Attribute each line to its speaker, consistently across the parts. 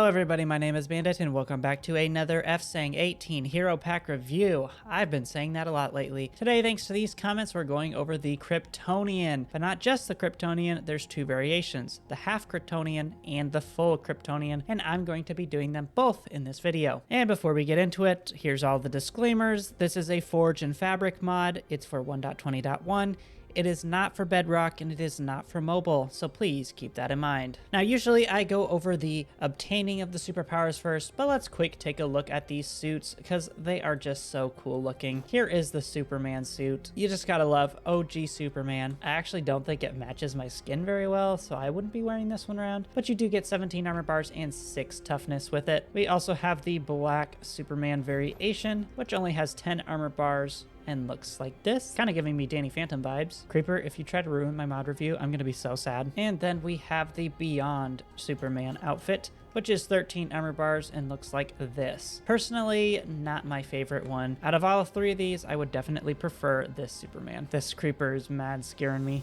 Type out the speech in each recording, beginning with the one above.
Speaker 1: Hello everybody, my name is Bandit and welcome back to another FSang18 Heropack review. I've been saying that a lot lately. Today, thanks to these comments, we're going over the Kryptonian. But not just the Kryptonian, there's two variations, the Half-Kryptonian and the full Kryptonian, and I'm going to be doing them both in this video. And before we get into it, here's all the disclaimers. This is a Forge and Fabric mod. It's for 1.20.1. It is not for Bedrock and it is not for mobile, so please keep that in mind. Now, usually I go over the obtaining of the superpowers first, but let's quick take a look at these suits because they are just so cool looking. Here is the Superman suit. You just gotta love OG Superman. I actually don't think it matches my skin very well, so I wouldn't be wearing this one around, but you do get 17 armor bars and 6 toughness with it. We also have the Black Superman variation, which only has 10 armor bars and looks like this, kind of giving me Danny Phantom vibes. Creeper, if you try to ruin my mod review, I'm gonna be so sad. And then we have the Beyond Superman outfit, which is 13 armor bars and looks like this. Personally, not my favorite one. Out of all 3 of these, I would definitely prefer this Superman. This Creeper is mad scaring me.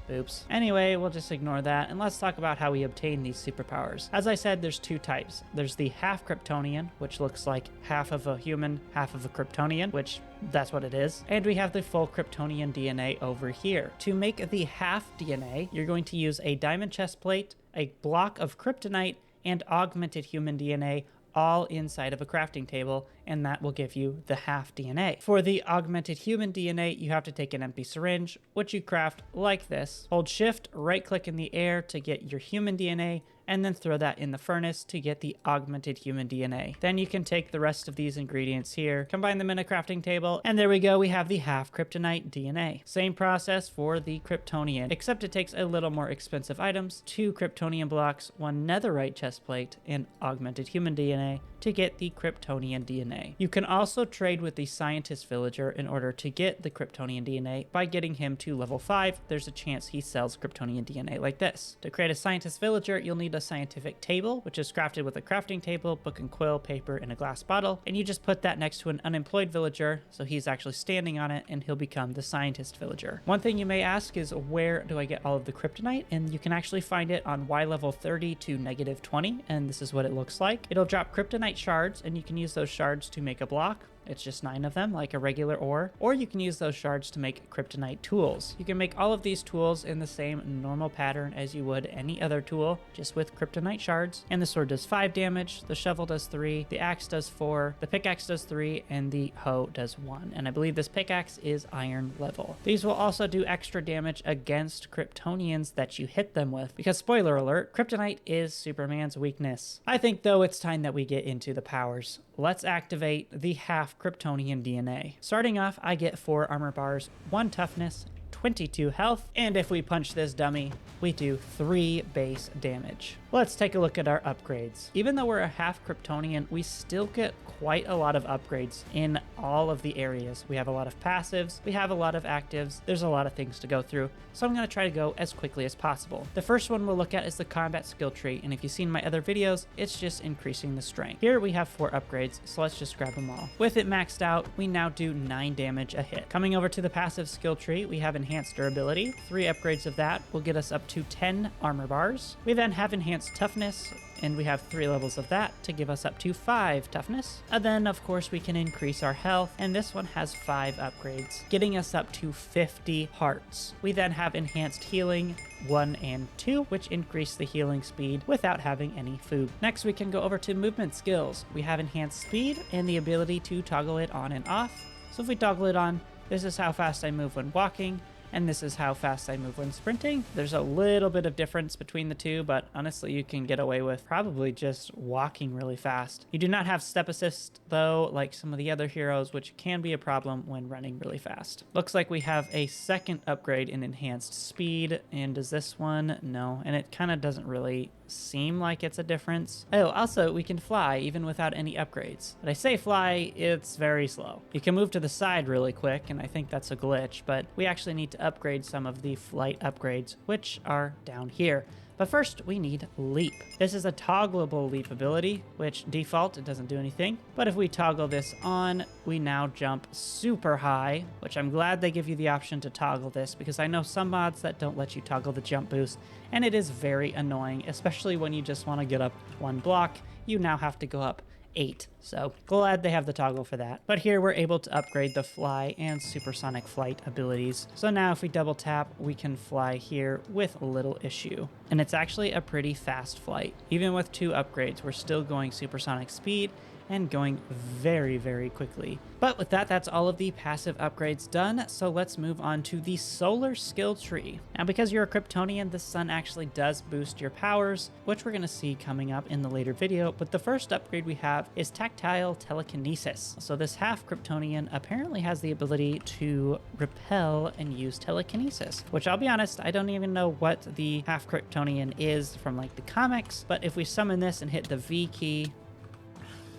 Speaker 1: Oops. Anyway, we'll just ignore that and let's talk about how we obtain these superpowers. As I said, there's 2 types. There's the Half-Kryptonian, which looks like half of a human, half of a Kryptonian, which that's what it is. And we have the full Kryptonian DNA over here. To make the half DNA, you're going to use a diamond chest plate, a block of kryptonite, and augmented human DNA all inside of a crafting table, and that will give you the half DNA. For the augmented human DNA, you have to take an empty syringe, which you craft like this. Hold shift, right click in the air to get your human DNA, and then throw that in the furnace to get the augmented human DNA. Then you can take the rest of these ingredients here, combine them in a crafting table, and there we go, we have the half-kryptonite DNA. Same process for the Kryptonian, except it takes a little more expensive items, 2 Kryptonian blocks, 1 netherite chest plate, and augmented human DNA to get the Kryptonian DNA. You can also trade with the scientist villager in order to get the Kryptonian DNA. By getting him to level 5, there's a chance he sells Kryptonian DNA like this. To create a scientist villager, you'll need a scientific table, which is crafted with a crafting table, book and quill, paper, and a glass bottle, and you just put that next to an unemployed villager, so he's actually standing on it, and he'll become the scientist villager. One thing you may ask is, where do I get all of the kryptonite? And you can actually find it on Y level 30 to -20, and this is what it looks like. It'll drop kryptonite shards, and you can use those shards to make a block. It's just 9 of them, like a regular ore. Or you can use those shards to make kryptonite tools. You can make all of these tools in the same normal pattern as you would any other tool, just with kryptonite shards. And the sword does 5 damage, the shovel does 3, the axe does 4, the pickaxe does 3, and the hoe does 1. And I believe this pickaxe is iron level. These will also do extra damage against Kryptonians that you hit them with, because spoiler alert, kryptonite is Superman's weakness. I think though it's time that we get into the powers. Let's activate the Half-Kryptonian DNA. Starting off, I get 4 armor bars, 1 toughness, 22 health, and if we punch this dummy, we do 3 base damage. Let's take a look at our upgrades. Even though we're a Half-Kryptonian, we still get quite a lot of upgrades in all of the areas. We have a lot of passives, we have a lot of actives, there's a lot of things to go through, so I'm going to try to go as quickly as possible. The first one we'll look at is the combat skill tree, and if you've seen my other videos, it's just increasing the strength. Here we have 4 upgrades, so let's just grab them all. With it maxed out, we now do 9 damage a hit. Coming over to the passive skill tree, we have enhanced durability. 3 upgrades of that will get us up to 10 armor bars. We then have enhanced toughness, and we have 3 levels of that to give us up to 5 toughness. And then of course we can increase our health, and this one has 5 upgrades, getting us up to 50 hearts. We then have enhanced healing 1 and 2, which increase the healing speed without having any food. Next we can go over to movement skills. We have enhanced speed and the ability to toggle it on and off. So if we toggle it on, this is how fast I move when walking, and this is how fast I move when sprinting. There's a little bit of difference between the two, but honestly you can get away with probably just walking really fast. You do not have step assist though, like some of the other heroes, which can be a problem when running really fast. Looks like we have a second upgrade in enhanced speed, and does this one? No, and it kind of doesn't really seem like it's a difference. Oh, also we can fly even without any upgrades. But I say fly, it's very slow. You can move to the side really quick, and I think that's a glitch, but we actually need to upgrade some of the flight upgrades, which are down here. But first, we need Leap. This is a toggleable leap ability, which default, it doesn't do anything. But if we toggle this on, we now jump super high, which I'm glad they give you the option to toggle this, because I know some mods that don't let you toggle the jump boost, and it is very annoying, especially when you just want to get up 1 block. You now have to go up 8. So glad they have the toggle for that. But here we're able to upgrade the fly and supersonic flight abilities. So now if we double tap, we can fly here with little issue. And it's actually a pretty fast flight. Even with 2 upgrades, we're still going supersonic speed and going very, very quickly. But with that, that's all of the passive upgrades done, so let's move on to the solar skill tree. Now, because you're a Kryptonian, the sun actually does boost your powers, which we're gonna see coming up in the later video, but the first upgrade we have is tactile telekinesis. So this Half-Kryptonian apparently has the ability to repel and use telekinesis, which I'll be honest, I don't even know what the Half-Kryptonian is from like the comics, but if we summon this and hit the V key,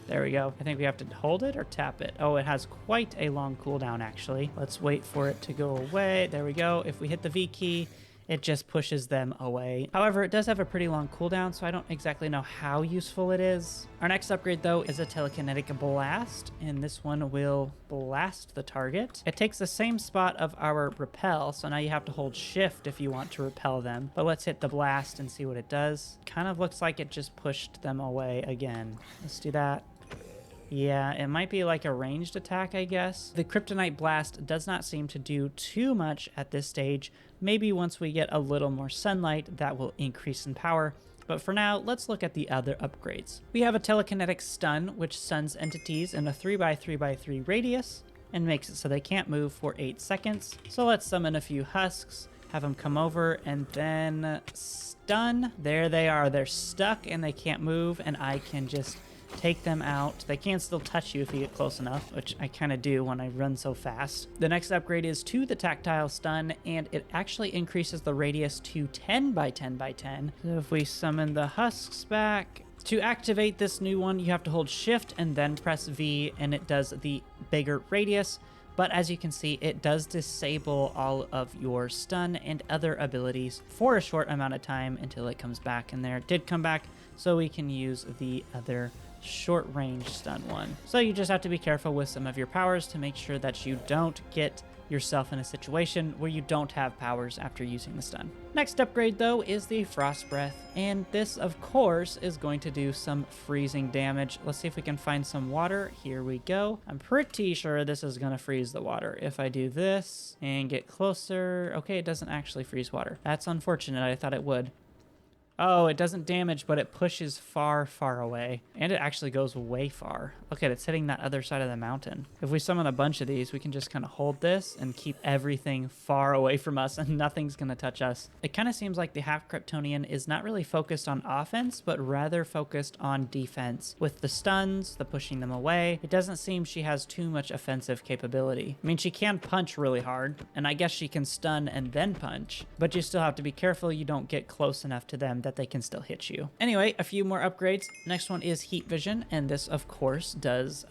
Speaker 1: there we go. I think we have to hold it or tap it. Oh, it has quite a long cooldown, actually. Let's wait for it to go away. There we go. If we hit the V key, it just pushes them away. However, it does have a pretty long cooldown, so I don't exactly know how useful it is. Our next upgrade, though, is a telekinetic blast, and this one will blast the target. It takes the same spot of our repel, so now you have to hold shift if you want to repel them. But let's hit the blast and see what it does. Kind of looks like it just pushed them away again. Let's do that. Yeah, it might be like a ranged attack, I guess. The Kryptonite Blast does not seem to do too much at this stage. Maybe once we get a little more sunlight, that will increase in power. But for now, let's look at the other upgrades. We have a telekinetic stun, which stuns entities in a 3x3x3 radius and makes it so they can't move for 8 seconds. So let's summon a few husks, have them come over, and then stun. There they are. They're stuck and they can't move, and I can just take them out. They can still touch you if you get close enough, which I kind of do when I run so fast. The next upgrade is to the tactile stun, and it actually increases the radius to 10x10x10. So if we summon the husks back, to activate this new one, you have to hold shift and then press V, and it does the bigger radius. But as you can see, it does disable all of your stun and other abilities for a short amount of time until it comes back. And there it did come back, so we can use the other short range stun one. So you just have to be careful with some of your powers to make sure that you don't get yourself in a situation where you don't have powers after using the stun. Next upgrade, though, is the Frost Breath, and this of course is going to do some freezing damage. Let's see if we can find some water. Here we go. I'm pretty sure this is going to freeze the water. If I do this and get closer, okay, it doesn't actually freeze water. That's unfortunate. I thought it would. Oh, it doesn't damage, but it pushes far, far away. And it actually goes way far. Look at it, it's hitting that other side of the mountain. If we summon a bunch of these, we can just kind of hold this and keep everything far away from us, and nothing's going to touch us. It kind of seems like the Half-Kryptonian is not really focused on offense, but rather focused on defense. With the stuns, the pushing them away, it doesn't seem she has too much offensive capability. I mean, she can punch really hard, and I guess she can stun and then punch, but you still have to be careful you don't get close enough to them that they can still hit you. Anyway, a few more upgrades. Next one is heat vision, and this of course does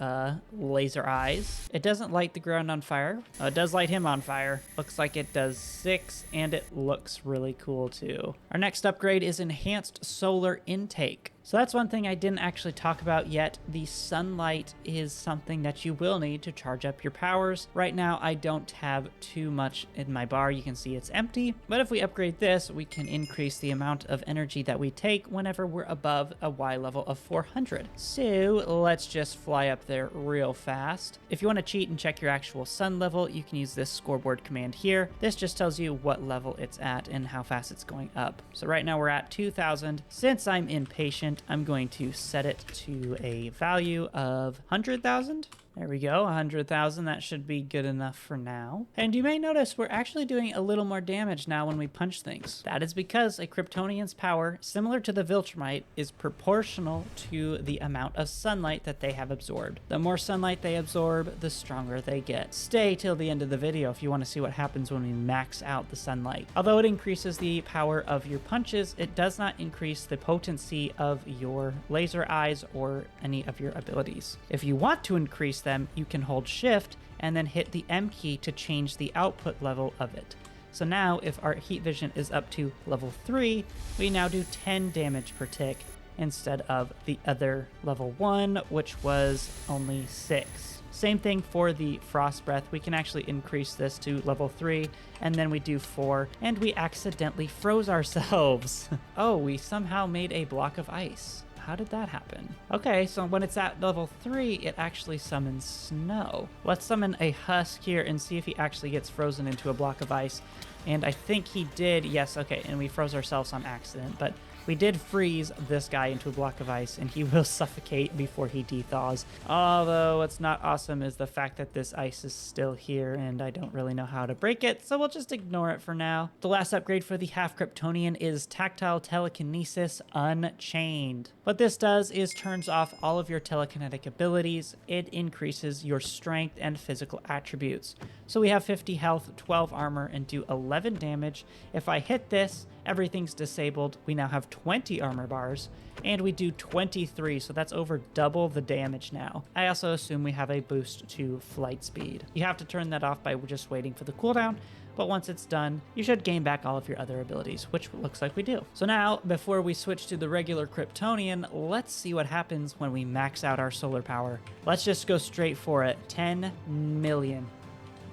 Speaker 1: laser eyes. It doesn't light the ground on fire. It does light him on fire. Looks like it does 6, and it looks really cool too. Our next upgrade is enhanced solar intake. So that's one thing I didn't actually talk about yet. The sunlight is something that you will need to charge up your powers. Right now, I don't have too much in my bar. You can see it's empty. But if we upgrade this, we can increase the amount of energy that we take whenever we're above a Y level of 400. So let's just fly up there real fast. If you want to cheat and check your actual sun level, you can use this scoreboard command here. This just tells you what level it's at and how fast it's going up. So right now we're at 2000. Since I'm impatient, I'm going to set it to a value of 100,000. There we go, 100,000. That should be good enough for now. And you may notice we're actually doing a little more damage now when we punch things. That is because a Kryptonian's power, similar to the viltrumite, is proportional to the amount of sunlight that they have absorbed. The more sunlight they absorb, the stronger they get. Stay till the end of the video if you want to see what happens when we max out the sunlight. Although it increases the power of your punches, it does not increase the potency of your laser eyes or any of your abilities. If you want to increase them, you can hold shift and then hit the M key to change the output level of it. So now if our heat vision is up to level 3, we now do 10 damage per tick instead of the other level 1, which was only 6. Same thing for the frost breath. We can actually increase this to level 3, and then we do 4, and we accidentally froze ourselves. Oh, we somehow made a block of ice. How did that happen? Okay, so when it's at level 3, it actually summons snow. Let's summon a husk here and see if he actually gets frozen into a block of ice. And I think he did. Yes, okay, and we froze ourselves on accident, but we did freeze this guy into a block of ice, and he will suffocate before he dethaws. Although what's not awesome is the fact that this ice is still here, and I don't really know how to break it, so we'll just ignore it for now. The last upgrade for the Half-Kryptonian is Tactile Telekinesis Unchained. What this does is turns off all of your telekinetic abilities. It increases your strength and physical attributes. So we have 50 health, 12 armor, and do 11 damage. If I hit this, everything's disabled. We now have 20 armor bars, and we do 23, so that's over double the damage now. I also assume we have a boost to flight speed. You have to turn that off by just waiting for the cooldown, but once it's done, you should gain back all of your other abilities, which looks like we do. So now, before we switch to the regular Kryptonian, let's see what happens when we max out our solar power. Let's just go straight for it. 10 million.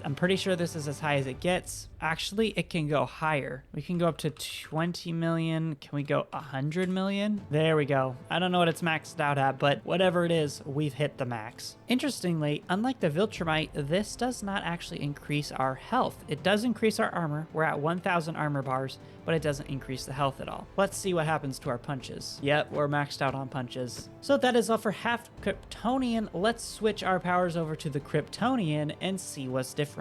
Speaker 1: I'm pretty sure this is as high as it gets. Actually, it can go higher. We can go up to 20 million. Can we go 100 million? There we go. I don't know what it's maxed out at, but whatever it is, we've hit the max. Interestingly, unlike the viltrumite, this does not actually increase our health. It does increase our armor. We're at 1,000 armor bars, but it doesn't increase the health at all. Let's see what happens to our punches. Yep, we're maxed out on punches. So that is all for Half-Kryptonian. Let's switch our powers over to the Kryptonian and see what's different.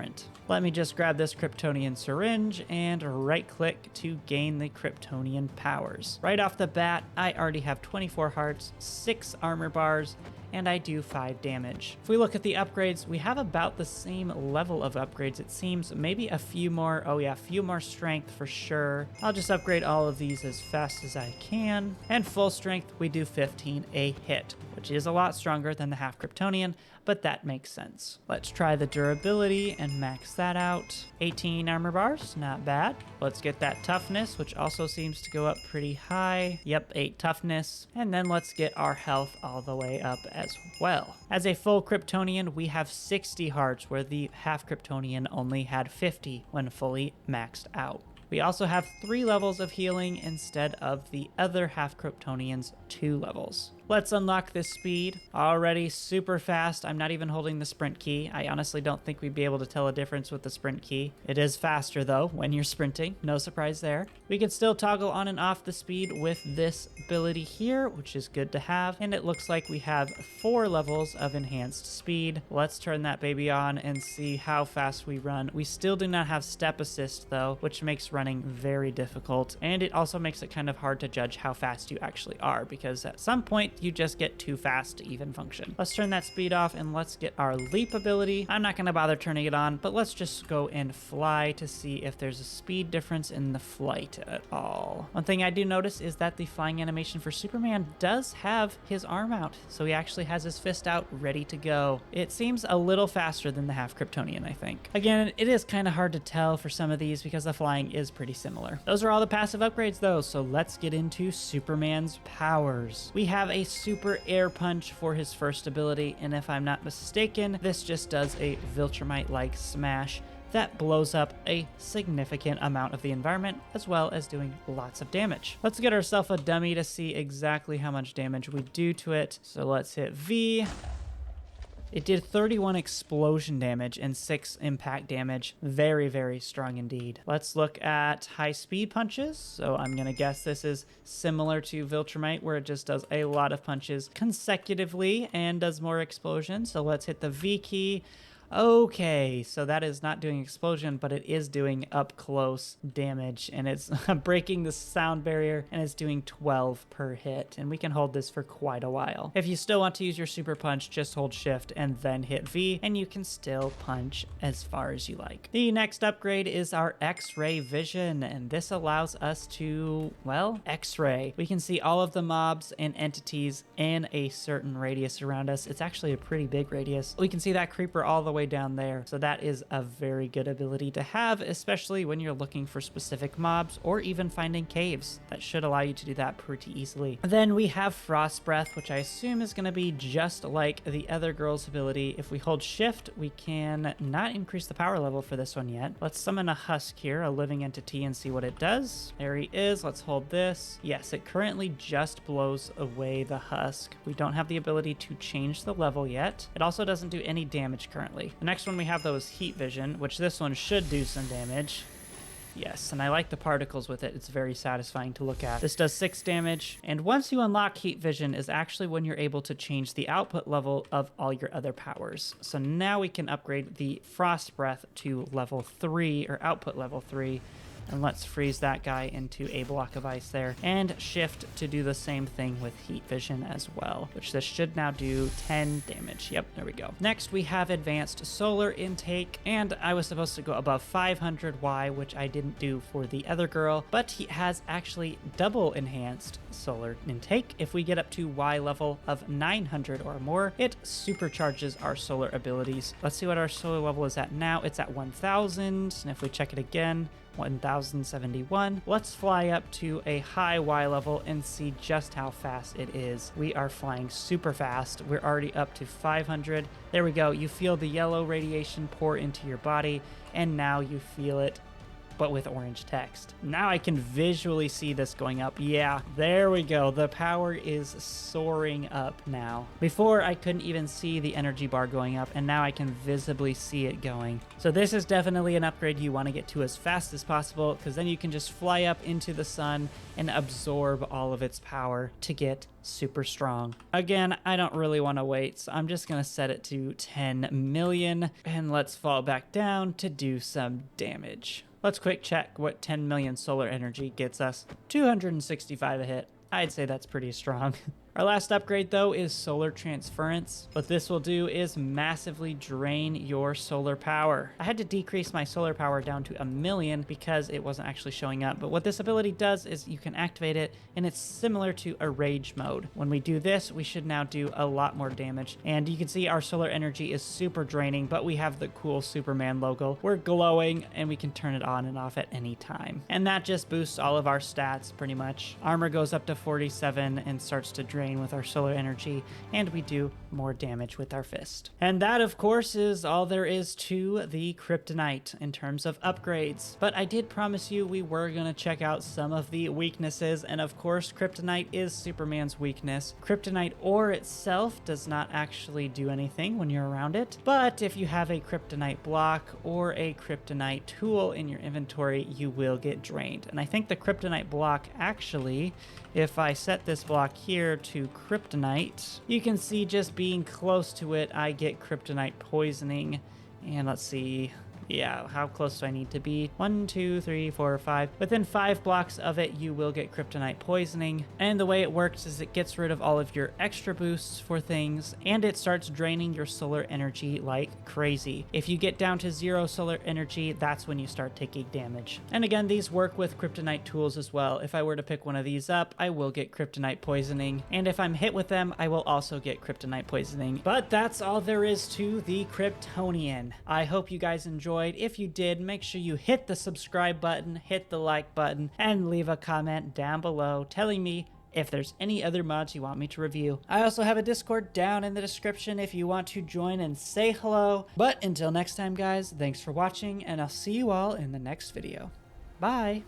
Speaker 1: Let me just grab this Kryptonian syringe and right click to gain the Kryptonian powers. Right off the bat, I already have 24 hearts, 6 armor bars, and I do 5 damage. If we look at the upgrades, we have about the same level of upgrades, it seems. Maybe a few more. Oh yeah, a few more strength for sure. I'll just upgrade all of these as fast as I can. And full strength, we do 15 a hit, which is a lot stronger than the Half-Kryptonian, but that makes sense. Let's try the durability and max that out. 18 armor bars, not bad. Let's get that toughness, which also seems to go up pretty high. Yep, 8 toughness. And then let's get our health all the way up as well. As a full Kryptonian, we have 60 hearts, where the Half-Kryptonian only had 50 when fully maxed out. We also have 3 levels of healing instead of the other Half-Kryptonian's 2 levels. Let's unlock this speed. Already super fast. I'm not even holding the sprint key. I honestly don't think we'd be able to tell a difference with the sprint key. It is faster though when you're sprinting. No surprise there. We can still toggle on and off the speed with this ability here, which is good to have. And it looks like we have 4 levels of enhanced speed. Let's turn that baby on and see how fast we run. We still do not have step assist though, which makes running very difficult. And it also makes it kind of hard to judge how fast you actually are, because at some point you just get too fast to even function. Let's turn that speed off and let's get our leap ability. I'm not going to bother turning it on, but let's just go and fly to see if there's a speed difference in the flight at all. One thing I do notice is that the flying animation for Superman does have his arm out, so he actually has his fist out ready to go. It seems a little faster than the Half-Kryptonian, I think. Again, it is kind of hard to tell for some of these because the flying is pretty similar. Those are all the passive upgrades though, so let's get into Superman's powers. We have a super air punch for his first ability, and if I'm not mistaken, this just does a viltrumite-like smash that blows up a significant amount of the environment, as well as doing lots of damage. Let's get ourselves a dummy to see exactly how much damage we do to it. So let's hit V. It did 31 explosion damage and 6 impact damage. Very, very strong indeed. Let's look at high speed punches. So I'm gonna guess this is similar to viltrumite, where it just does a lot of punches consecutively and does more explosion. So let's hit the V key. Okay, so that is not doing explosion, but it is doing up close damage, and it's breaking the sound barrier, and it's doing 12 per hit, and we can hold this for quite a while. If you still want to use your super punch, just hold shift and then hit V, and you can still punch as far as you like. The next upgrade is our X-ray vision, and this allows us to, well, X-ray. We can see all of the mobs and entities in a certain radius around us. It's actually a pretty big radius. We can see that creeper all the way way down there. So that is a very good ability to have, especially when you're looking for specific mobs or even finding caves. That should allow you to do that pretty easily. Then we have Frost Breath, which I assume is going to be just like the other girl's ability. If we hold shift, we can not increase the power level for this one yet. Let's summon a husk here, a living entity, and see what it does. There he is. Let's hold this. Yes, it currently just blows away the husk. We don't have the ability to change the level yet. It also doesn't do any damage currently. The next one we have though is Heat Vision, which this one should do some damage. Yes, and I like the particles with it. It's very satisfying to look at. This does 6 damage, and once you unlock Heat Vision is actually when you're able to change the output level of all your other powers. So now we can upgrade the Frost Breath to level 3, or output level 3. And let's freeze that guy into a block of ice there, and shift to do the same thing with Heat Vision as well, which this should now do 10 damage. Yep, there we go. Next, we have Advanced Solar Intake, and I was supposed to go above 500 Y, which I didn't do for the other girl, but he has actually double enhanced solar intake. If we get up to Y level of 900 or more, it supercharges our solar abilities. Let's see what our solar level is at now. It's at 1000, and if we check it again, 1071. Let's fly up to a high Y level and see just how fast it is. We are flying super fast. We're already up to 500. There we go. You feel the yellow radiation pour into your body, and now you feel it, but with orange text. Now I can visually see this going up. Yeah, there we go. The power is soaring up now. Before, I couldn't even see the energy bar going up, and now I can visibly see it going. So this is definitely an upgrade you want to get to as fast as possible, because then you can just fly up into the sun and absorb all of its power to get super strong. Again, I don't really want to wait, so I'm just going to set it to 10 million, and let's fall back down to do some damage. Let's quick check what 10 million solar energy gets us. 265 a hit. I'd say that's pretty strong. Our last upgrade though is solar transference. What this will do is massively drain your solar power. I had to decrease my solar power down to 1 million because it wasn't actually showing up. But what this ability does is you can activate it, and it's similar to a rage mode. When we do this, we should now do a lot more damage. And you can see our solar energy is super draining, but we have the cool Superman logo. We're glowing, and we can turn it on and off at any time. And that just boosts all of our stats pretty much. Armor goes up to 47 and starts to drain with our solar energy, and we do more damage with our fist. And that, of course, is all there is to the Kryptonite in terms of upgrades. But I did promise you we were going to check out some of the weaknesses, and of course, Kryptonite is Superman's weakness. Kryptonite ore itself does not actually do anything when you're around it, but if you have a Kryptonite block or a Kryptonite tool in your inventory, you will get drained. And I think the Kryptonite block actually, if I set this block here to Kryptonite, you can see just being close to it, I get Kryptonite poisoning. And let's see, yeah, how close do I need to be? 1, 2, 3, 4, 5. Within 5 blocks of it, you will get Kryptonite poisoning. And the way it works is it gets rid of all of your extra boosts for things, and it starts draining your solar energy like crazy. If you get down to 0 solar energy, that's when you start taking damage. And again, these work with Kryptonite tools as well. If I were to pick one of these up, I will get Kryptonite poisoning. And if I'm hit with them, I will also get Kryptonite poisoning. But that's all there is to the Kryptonian. I hope you guys enjoyed. If you did, make sure you hit the subscribe button, hit the like button, and leave a comment down below telling me if there's any other mods you want me to review. I also have a Discord down in the description if you want to join and say hello. But until next time, guys, thanks for watching, and I'll see you all in the next video. Bye!